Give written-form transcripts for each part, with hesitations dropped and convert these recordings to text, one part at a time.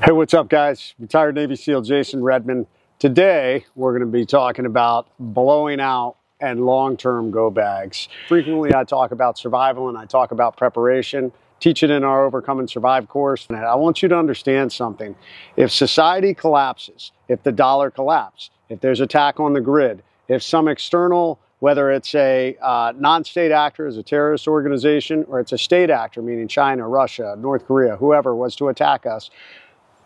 Hey, what's up, guys? Retired Navy SEAL Jason Redman. Today, we're going to be talking about blowing out and long-term go bags. Frequently, I talk about survival and I talk about preparation, teach it in our Overcome and Survive course. And I want you to understand something. If society collapses, if the dollar collapses, if there's attack on the grid, if some external, whether it's a non-state actor as a terrorist organization or it's a state actor, meaning China, Russia, North Korea, whoever was to attack us,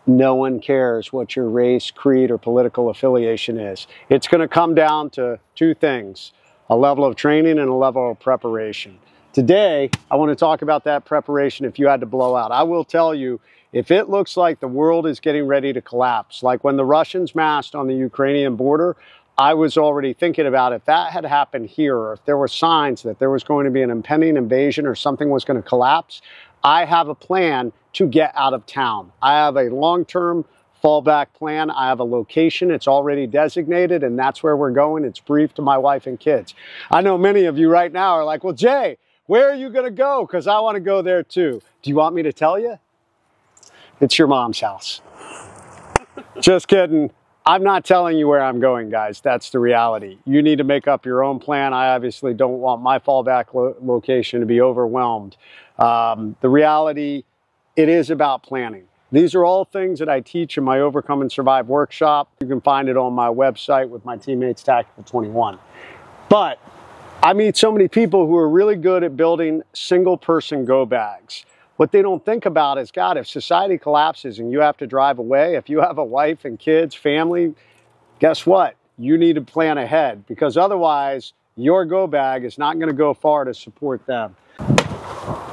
no one cares what your race, creed, or political affiliation is. It's going to come down to two things: a level of training and a level of preparation. Today, I want to talk about that preparation if you had to blow out. I will tell you, if it looks like the world is getting ready to collapse, like when the Russians massed on the Ukrainian border, I was already thinking about if that had happened here, or if there were signs that there was going to be an impending invasion or something was going to collapse, I have a plan to get out of town. I have a long-term fallback plan. I have a location. It's already designated, and that's where we're going. It's briefed to my wife and kids. I know many of you right now are like, well, Jay, where are you going to go? Because I want to go there too. Do you want me to tell you? It's your mom's house. Just kidding. I'm not telling you where I'm going, guys. That's the reality. You need to make up your own plan. I obviously don't want my fallback location to be overwhelmed. The reality, it is about planning. These are all things that I teach in my Overcome and Survive workshop. You can find it on my website with my teammates, Tactical 21. But I meet so many people who are really good at building single-person go bags. What they don't think about is, God, if society collapses and you have to drive away, if you have a wife and kids, family, guess what? You need to plan ahead, because otherwise your go bag is not going to go far to support them.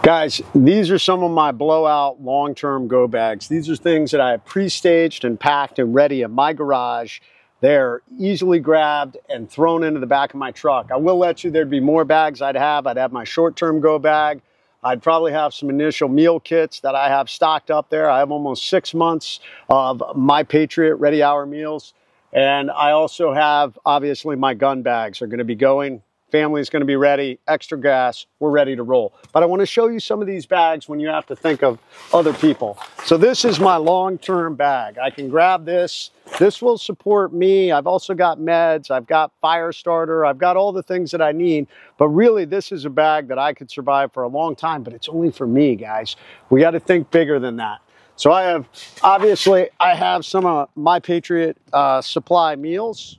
Guys, these are some of my blowout long-term go bags. These are things that I have pre-staged and packed and ready in my garage. They're easily grabbed and thrown into the back of my truck. I will let you, there'd be more bags I'd have my short-term go bag. I'd probably have some initial meal kits that I have stocked up there. I have almost 6 months of my Patriot ready hour meals. And I also have, obviously, my gun bags are going to be going. Family's going to be ready, extra gas, we're ready to roll. But I want to show you some of these bags when you have to think of other people. So this is my long-term bag. I can grab this. This will support me. I've also got meds. I've got fire starter. I've got all the things that I need. But really, this is a bag that I could survive for a long time, but it's only for me, guys. We got to think bigger than that. So I have, obviously, I have some of my Patriot supply meals.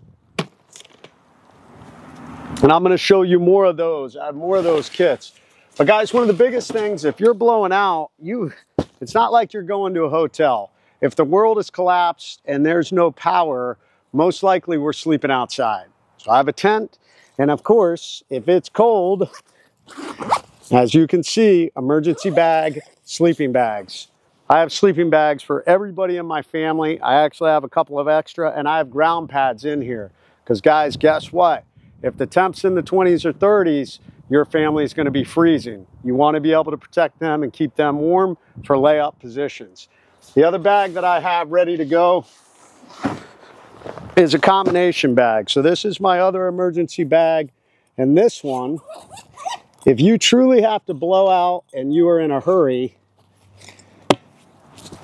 And I'm going to show you more of those. I have more of those kits. But guys, one of the biggest things, if you're blowing out, it's not like you're going to a hotel. If the world has collapsed and there's no power, most likely we're sleeping outside. So I have a tent. And of course, if it's cold, as you can see, emergency bag, sleeping bags. I have sleeping bags for everybody in my family. I actually have a couple of extra, and I have ground pads in here. Because guys, guess what? If the temp's in the 20s or 30s, your family is going to be freezing. You want to be able to protect them and keep them warm for layup positions. The other bag that I have ready to go is a combination bag. So this is my other emergency bag. And this one, if you truly have to blow out and you are in a hurry,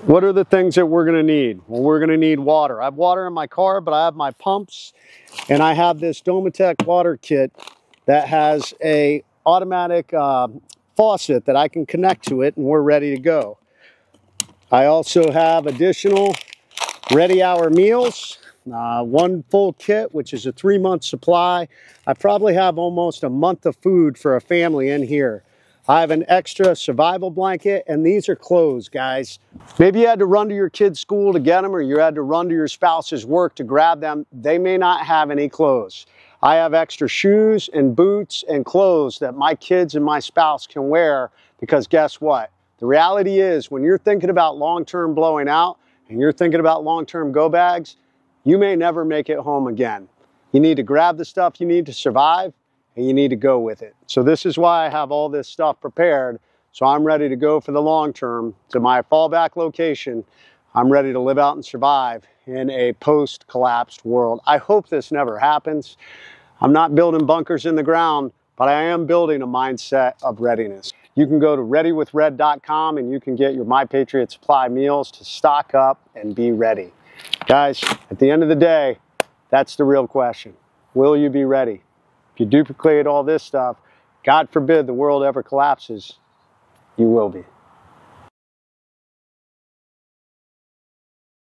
what are the things that we're going to need? Well, we're going to need water. I have water in my car, but I have my pumps, and I have this Domatech water kit that has a automatic faucet that I can connect to it, and we're ready to go. I also have additional ready hour meals, one full kit, which is a 3-month supply. I probably have almost a month of food for a family in here. I have an extra survival blanket, and these are clothes, guys. Maybe you had to run to your kid's school to get them, or you had to run to your spouse's work to grab them. They may not have any clothes. I have extra shoes and boots and clothes that my kids and my spouse can wear, because guess what? The reality is, when you're thinking about long-term blowing out and you're thinking about long-term go bags, you may never make it home again. You need to grab the stuff you need to survive, and you need to go with it. So this is why I have all this stuff prepared. So I'm ready to go for the long term to my fallback location. I'm ready to live out and survive in a post-collapsed world. I hope this never happens. I'm not building bunkers in the ground, but I am building a mindset of readiness. You can go to readywithred.com and you can get your My Patriot Supply meals to stock up and be ready. Guys, at the end of the day, that's the real question. Will you be ready? If you duplicate all this stuff, God forbid the world ever collapses, you will be.